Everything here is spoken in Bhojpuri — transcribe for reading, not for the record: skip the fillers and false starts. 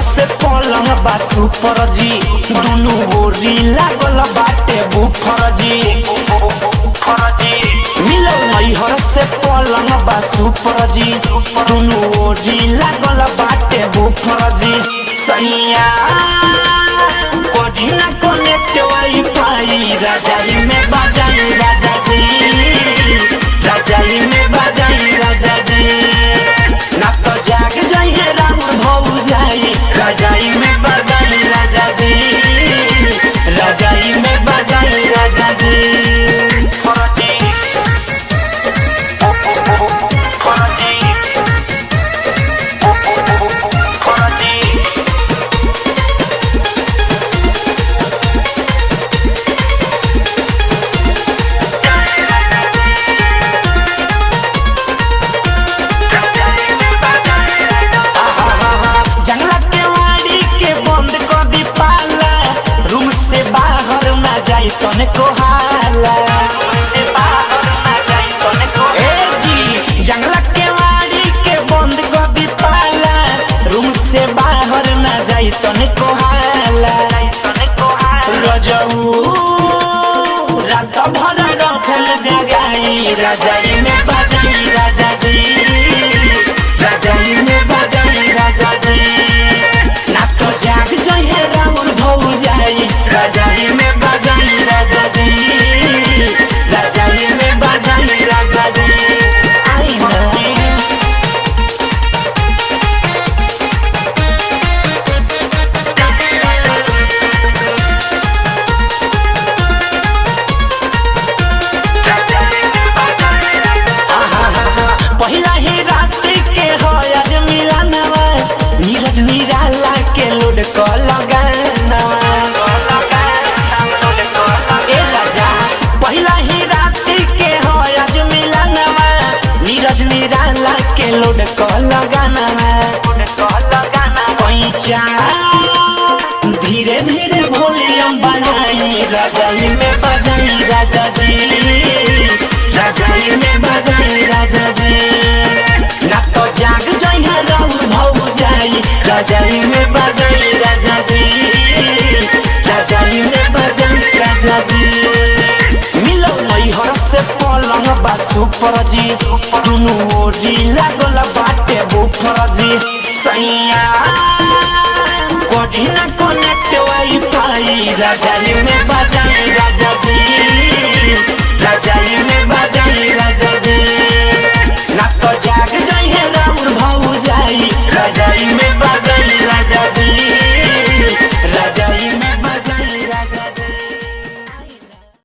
से पलंग बा सुपर जी दुनु ओरी लागल बाटे बुफर जी मिलो नैहर से पलंग बा सुपर जी दुनु ओरी लागल बाटे बुफर जी सैया कोठी ना कनेक्ट वाईफाई राजाई में बाजाई राजा जी राजाई में बाजाई राजा जी ना तो जाग जाइए राउर भौ जाई राजाई में बाजाई राजा जी राजाई में बाजाई राजा जी तने को हाला ए जी जंगला के वाड़ी के बंद कर दी पाला रूम से बाहर ना जाई तने को हाला रजऊ रात भर रखल जगाई राजाई में बाजाई राजा जी राजाई में बाजाई राजा जी ना तो जाग जाइए राउर भौ जाई राजाई में बाजाई राजा जी राजाई में बाजाई राजा जी आई पहिला ही रात के हो आज मिलनवा नीरज निराला के लोड को लगानवा ए राजा पहिला ही रात के हो आज मिलनवा नीरज निराला के लोड को लगानवा पैचा धीरे धीरे वॉल्यूम बढ़ाई राजाई में बाजाई राजा जी राजाई में बाजाई राजा जी ना तो जाग जाइए राउर भौ जाई राजाई में बाजाई राजा जी राजाई में बाजाई राजा जी मिलो नैहर से पलंग बा सुपर जी दुनु ओरी लागल बाटे बुफर जी सैया कोठी ना कनेक्ट वाईफाई राजाई में बाजाई